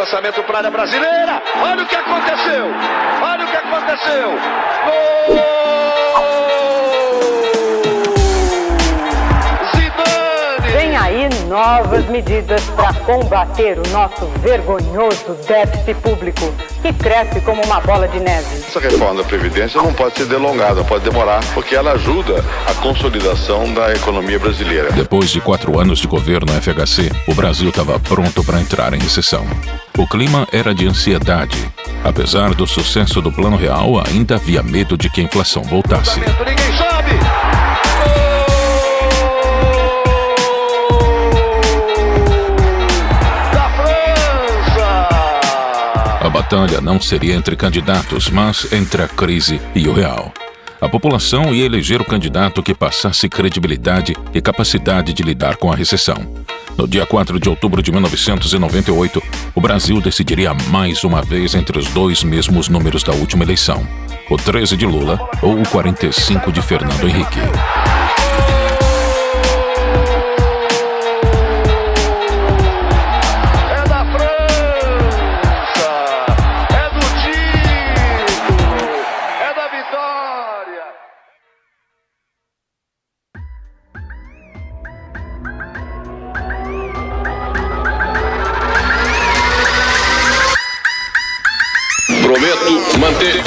lançamento para a área brasileira. Olha o que aconteceu. Olha o que aconteceu. Gol! Zidane! Vem aí novas medidas para combater o nosso vergonhoso déficit público, que cresce como uma bola de neve. Essa reforma da Previdência não pode ser delongada, pode demorar, porque ela ajuda a consolidação da economia brasileira. Depois de 4 anos de governo FHC, o Brasil estava pronto para entrar em recessão. O clima era de ansiedade. Apesar do sucesso do Plano Real, ainda havia medo de que a inflação voltasse. Ninguém sabe. A batalha não seria entre candidatos, mas entre a crise e o real. A população ia eleger o candidato que passasse credibilidade e capacidade de lidar com a recessão. No dia 4 de outubro de 1998, o Brasil decidiria mais uma vez entre os dois mesmos números da última eleição: o 13 de Lula ou o 45 de Fernando Henrique. Prometo manter,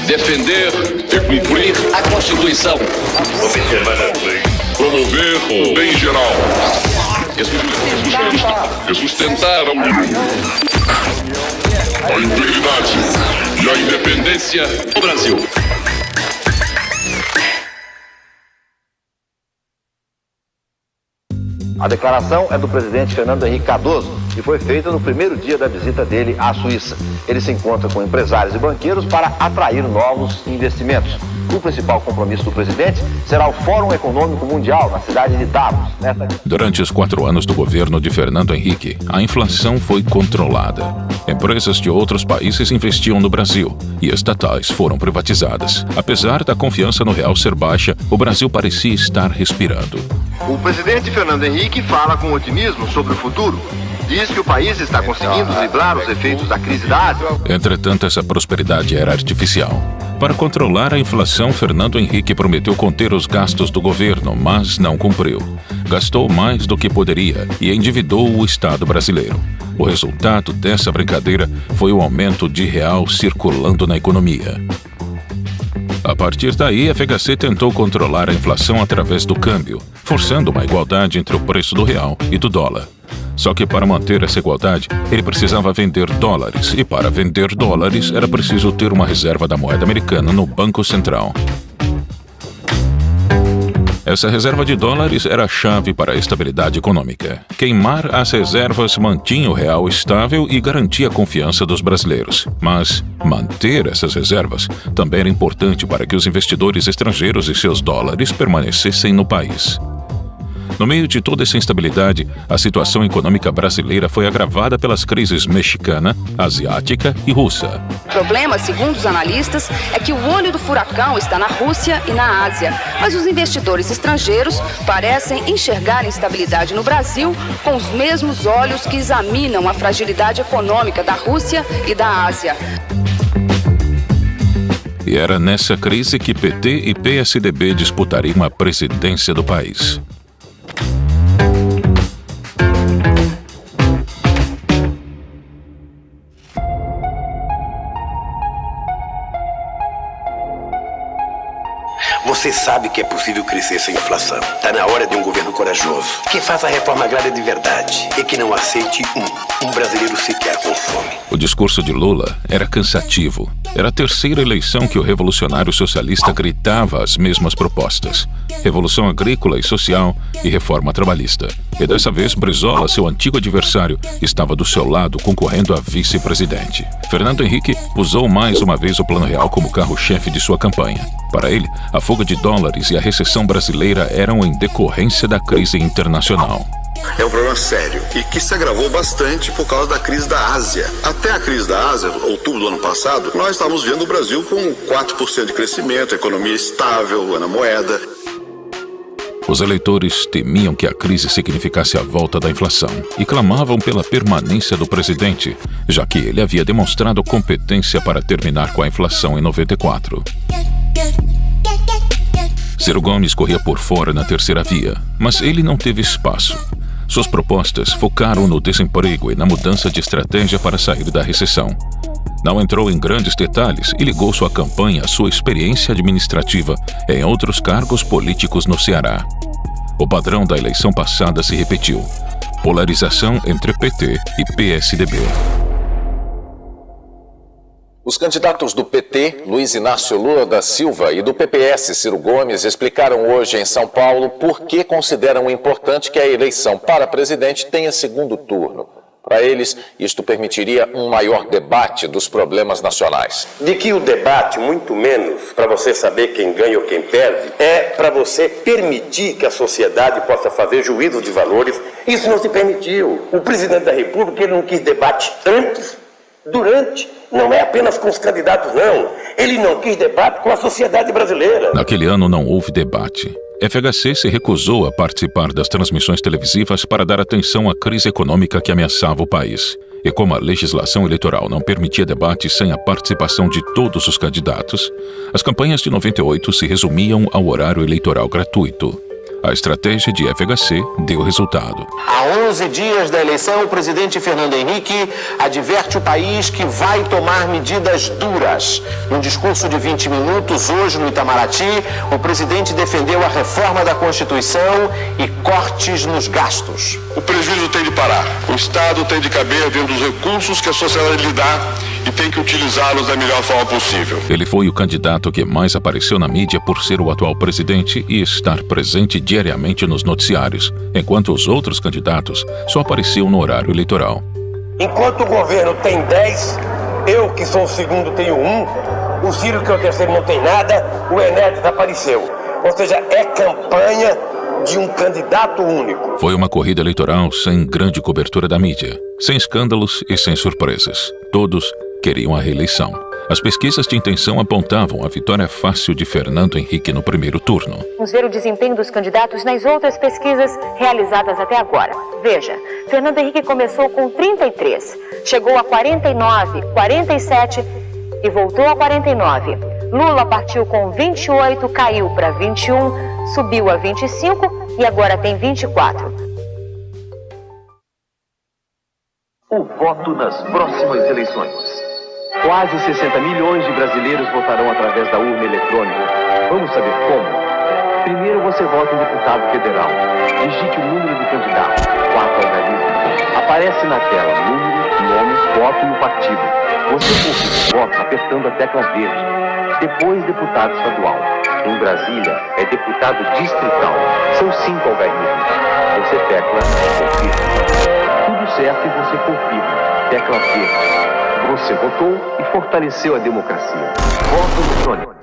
defender e cumprir a Constituição. Promover o bem geral. E sustentar a integridade e a independência do Brasil. A declaração é do presidente Fernando Henrique Cardoso e foi feita no primeiro dia da visita dele à Suíça. Ele se encontra com empresários e banqueiros para atrair novos investimentos. O principal compromisso do presidente será o Fórum Econômico Mundial na cidade de Davos. Durante os 4 anos do governo de Fernando Henrique, a inflação foi controlada. Empresas de outros países investiam no Brasil e estatais foram privatizadas. Apesar da confiança no real ser baixa, o Brasil parecia estar respirando. O presidente Fernando Henrique fala com otimismo sobre o futuro. Diz que o país está conseguindo driblar os efeitos da crise da Ásia. Entretanto, essa prosperidade era artificial. Para controlar a inflação, Fernando Henrique prometeu conter os gastos do governo, mas não cumpriu. Gastou mais do que poderia e endividou o Estado brasileiro. O resultado dessa brincadeira foi o aumento de real circulando na economia. A partir daí, a FHC tentou controlar a inflação através do câmbio, forçando uma igualdade entre o preço do real e do dólar. Só que para manter essa igualdade, ele precisava vender dólares, e para vender dólares era preciso ter uma reserva da moeda americana no Banco Central. Essa reserva de dólares era a chave para a estabilidade econômica. Queimar as reservas mantinha o real estável e garantia a confiança dos brasileiros. Mas manter essas reservas também era importante para que os investidores estrangeiros e seus dólares permanecessem no país. No meio de toda essa instabilidade, a situação econômica brasileira foi agravada pelas crises mexicana, asiática e russa. O problema, segundo os analistas, é que o olho do furacão está na Rússia e na Ásia, mas os investidores estrangeiros parecem enxergar a instabilidade no Brasil com os mesmos olhos que examinam a fragilidade econômica da Rússia e da Ásia. E era nessa crise que PT e PSDB disputariam a presidência do país. Você sabe que é possível crescer sem inflação. Está na hora de um governo corajoso, que faça a reforma agrária de verdade e que não aceite um brasileiro sequer com fome. O discurso de Lula era cansativo. Era a terceira eleição que o revolucionário socialista gritava as mesmas propostas: revolução agrícola e social e reforma trabalhista. E dessa vez, Brizola, seu antigo adversário, estava do seu lado concorrendo a vice-presidente. Fernando Henrique usou mais uma vez o Plano Real como carro-chefe de sua campanha. Para ele, a fuga de dólares e a recessão brasileira eram em decorrência da crise internacional. É um problema sério e que se agravou bastante por causa da crise da Ásia. Até a crise da Ásia, outubro do ano passado, nós estávamos vendo o Brasil com 4% de crescimento, economia estável na moeda. Os eleitores temiam que a crise significasse a volta da inflação e clamavam pela permanência do presidente, já que ele havia demonstrado competência para terminar com a inflação em 94. Ciro Gomes corria por fora na terceira via, mas ele não teve espaço. Suas propostas focaram no desemprego e na mudança de estratégia para sair da recessão. Não entrou em grandes detalhes e ligou sua campanha à sua experiência administrativa em outros cargos políticos no Ceará. O padrão da eleição passada se repetiu: polarização entre PT e PSDB. Os candidatos do PT, Luiz Inácio Lula da Silva, e do PPS, Ciro Gomes, explicaram hoje em São Paulo por que consideram importante que a eleição para presidente tenha segundo turno. Para eles, isto permitiria um maior debate dos problemas nacionais. De que o debate, muito menos para você saber quem ganha ou quem perde, é para você permitir que a sociedade possa fazer juízo de valores. Isso não se permitiu. O presidente da República, ele não quis debate antes, durante, não é apenas com os candidatos, não. Ele não quis debate com a sociedade brasileira. Naquele ano não houve debate. FHC se recusou a participar das transmissões televisivas para dar atenção à crise econômica que ameaçava o país. E como a legislação eleitoral não permitia debate sem a participação de todos os candidatos, as campanhas de 98 se resumiam ao horário eleitoral gratuito. A estratégia de FHC deu resultado. Há 11 dias da eleição, o presidente Fernando Henrique adverte o país que vai tomar medidas duras. Num discurso de 20 minutos, hoje no Itamaraty, o presidente defendeu a reforma da Constituição e cortes nos gastos. O prejuízo tem de parar. O Estado tem de caber dentro dos recursos que a sociedade lhe dá e tem que utilizá-los da melhor forma possível. Ele foi o candidato que mais apareceu na mídia por ser o atual presidente e estar presente diariamente nos noticiários, enquanto os outros candidatos só apareciam no horário eleitoral. Enquanto o governo tem 10, eu que sou o segundo tenho 1, o Ciro que é o terceiro não tem nada, o Enéas desapareceu. Ou seja, é campanha de um candidato único. Foi uma corrida eleitoral sem grande cobertura da mídia, sem escândalos e sem surpresas. Todos queriam a reeleição. As pesquisas de intenção apontavam a vitória fácil de Fernando Henrique no primeiro turno. Vamos ver o desempenho dos candidatos nas outras pesquisas realizadas até agora. Veja, Fernando Henrique começou com 33, chegou a 49, 47 e voltou a 49. Lula partiu com 28, caiu para 21, subiu a 25 e agora tem 24. O voto nas próximas eleições. Quase 60 milhões de brasileiros votarão através da urna eletrônica. Vamos saber como? Primeiro você vota em deputado federal. Digite o número do candidato. 4 algarismos. Aparece na tela número, nome, voto e o partido. Você confirma o voto apertando a tecla verde. Depois deputado estadual. Em Brasília é deputado distrital. São 5 algarismos. Você tecla confirma. Tudo certo e você confirma. Tecla verde. Você votou e fortaleceu a democracia. Voto eletrônico.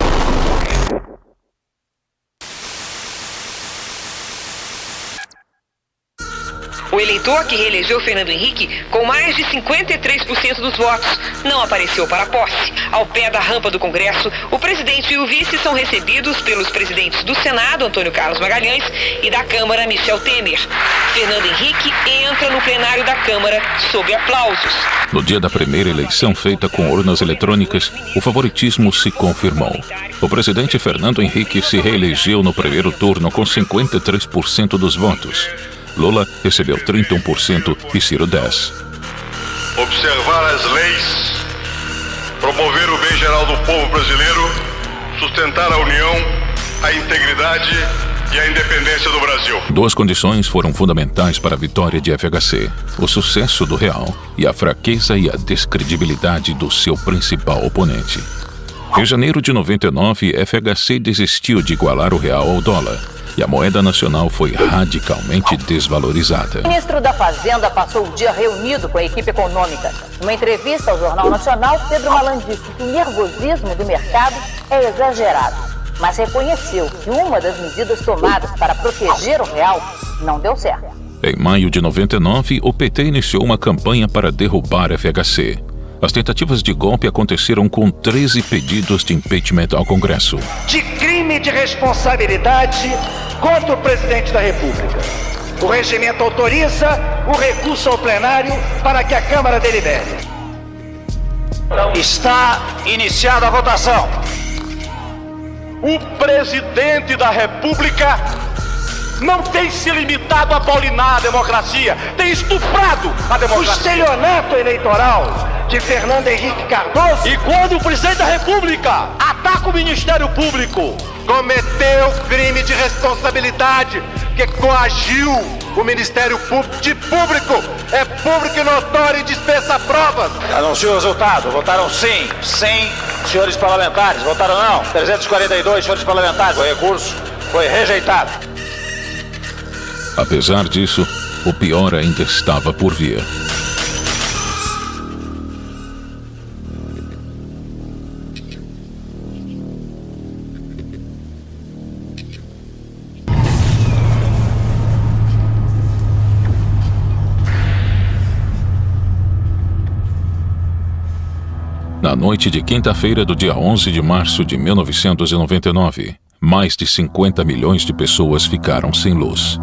O eleitor que reelegeu Fernando Henrique, com mais de 53% dos votos, não apareceu para a posse. Ao pé da rampa do Congresso, o presidente e o vice são recebidos pelos presidentes do Senado, Antônio Carlos Magalhães, e da Câmara, Michel Temer. Fernando Henrique entra no plenário da Câmara sob aplausos. No dia da primeira eleição feita com urnas eletrônicas, o favoritismo se confirmou. O presidente Fernando Henrique se reelegeu no primeiro turno com 53% dos votos. Lula recebeu 31% e Ciro 10%. Observar as leis, promover o bem geral do povo brasileiro, sustentar a união, a integridade e a independência do Brasil. Duas condições foram fundamentais para a vitória de FHC: o sucesso do real e a fraqueza e a descredibilidade do seu principal oponente. Em janeiro de 99, FHC desistiu de igualar o real ao dólar e a moeda nacional foi radicalmente desvalorizada. O ministro da Fazenda passou o dia reunido com a equipe econômica. Numa entrevista ao Jornal Nacional, Pedro Malan disse que o nervosismo do mercado é exagerado, mas reconheceu que uma das medidas tomadas para proteger o real não deu certo. Em maio de 99, o PT iniciou uma campanha para derrubar FHC. As tentativas de golpe aconteceram com 13 pedidos de impeachment ao Congresso. De crime de responsabilidade contra o presidente da República. O regimento autoriza o recurso ao plenário para que a Câmara delibere. Está iniciada a votação. O presidente da República não tem se limitado a paulinar a democracia, tem estuprado a democracia. O estelionato eleitoral de Fernando Henrique Cardoso. E quando o presidente da República ataca o Ministério Público, cometeu crime de responsabilidade, que coagiu o Ministério Público de público. É público e notório e dispensa provas. Anunciou o resultado. Votaram sim. 100 senhores parlamentares. Votaram não. 342 senhores parlamentares. O recurso foi rejeitado. Apesar disso, o pior ainda estava por vir. Na noite de quinta-feira do dia 11 de março de 1999, mais de 50 milhões de pessoas ficaram sem luz.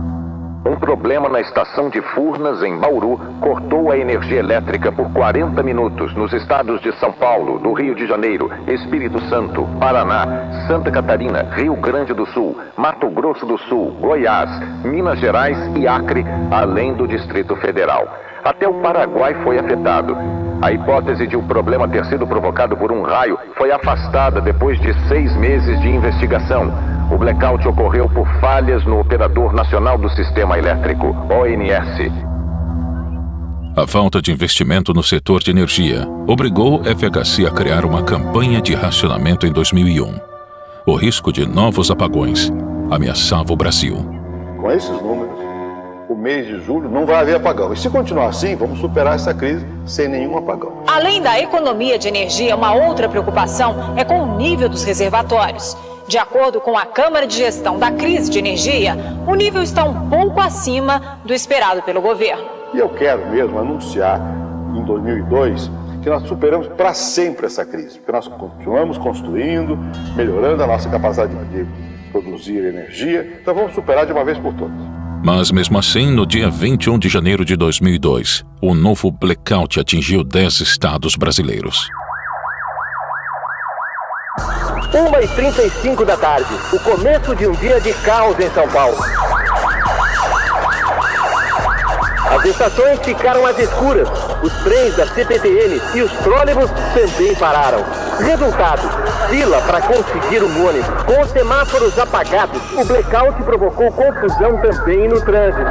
Um problema na estação de Furnas, em Bauru, cortou a energia elétrica por 40 minutos nos estados de São Paulo, do Rio de Janeiro, Espírito Santo, Paraná, Santa Catarina, Rio Grande do Sul, Mato Grosso do Sul, Goiás, Minas Gerais e Acre, além do Distrito Federal. Até o Paraguai foi afetado. A hipótese de o problema ter sido provocado por um raio foi afastada depois de 6 meses de investigação. O blackout ocorreu por falhas no Operador Nacional do Sistema Elétrico, ONS. A falta de investimento no setor de energia obrigou a FHC a criar uma campanha de racionamento em 2001. O risco de novos apagões ameaçava o Brasil. Com esses números, o mês de julho não vai haver apagão. E se continuar assim, vamos superar essa crise sem nenhum apagão. Além da economia de energia, uma outra preocupação é com o nível dos reservatórios. De acordo com a Câmara de Gestão da Crise de Energia, o nível está um pouco acima do esperado pelo governo. E eu quero mesmo anunciar, em 2002, que nós superamos para sempre essa crise. Porque nós continuamos construindo, melhorando a nossa capacidade de produzir energia. Então vamos superar de uma vez por todas. Mas mesmo assim, no dia 21 de janeiro de 2002, o novo blackout atingiu 10 estados brasileiros. 1h35 da tarde, o começo de um dia de caos em São Paulo. As estações ficaram às escuras, os trens da CPTM e os trólebus também pararam. Resultado, fila para conseguir um ônibus. Com os semáforos apagados, o blackout provocou confusão também no trânsito.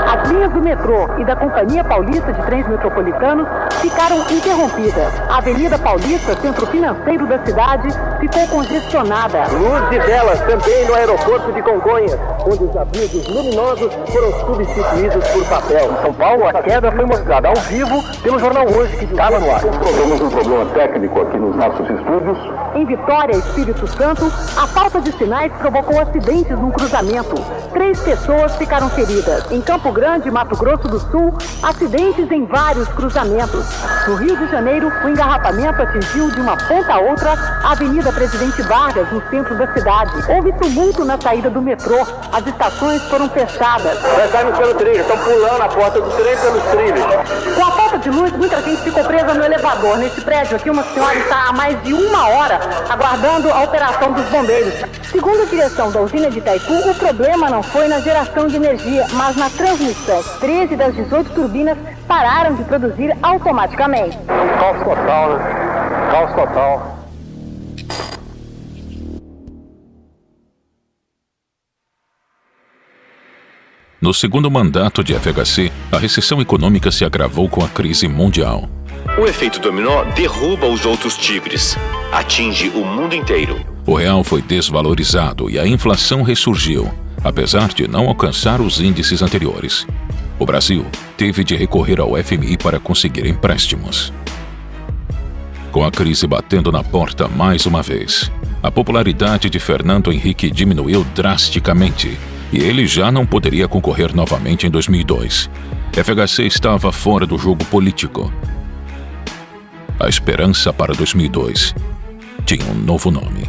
As linhas do metrô e da Companhia Paulista de Trens Metropolitanos ficaram interrompidas. A Avenida Paulista, centro financeiro da cidade, ficou congestionada. Luz de velas também no aeroporto de Congonhas, onde os avisos luminosos foram substituídos por papel. Em São Paulo, a queda foi mostrada ao vivo pelo jornal Hoje, que estava no ar. Temos um problema técnico aqui nos nossos estúdios. Em Vitória, Espírito Santo, a falta de sinais provocou acidentes num cruzamento. 3 pessoas ficaram feridas. Em Campo Grande, Mato Grosso do Sul, acidentes em vários cruzamentos. No Rio de Janeiro, o engarrafamento atingiu de uma ponta a outra a Avenida Presidente Vargas, no centro da cidade. Houve tumulto na saída do metrô. As estações foram fechadas. Nós saímos pelo trilho, estão pulando a porta do trem pelos trilhos. Com a falta de luz, muita gente ficou presa no elevador. Nesse prédio aqui, uma senhora está há mais de 1 hora aguardando a operação dos bombeiros. Segundo a direção da usina de Itaipu, o problema não foi na geração de energia, mas na transmissão. 13 das 18 turbinas pararam de produzir automaticamente. Um caos total, né? Caos total. No segundo mandato de FHC, a recessão econômica se agravou com a crise mundial. O efeito dominó derruba os outros tigres, atinge o mundo inteiro. O real foi desvalorizado e a inflação ressurgiu, apesar de não alcançar os índices anteriores. O Brasil teve de recorrer ao FMI para conseguir empréstimos. Com a crise batendo na porta mais uma vez, a popularidade de Fernando Henrique diminuiu drasticamente e ele já não poderia concorrer novamente em 2002. FHC estava fora do jogo político. A esperança para 2002 tinha um novo nome.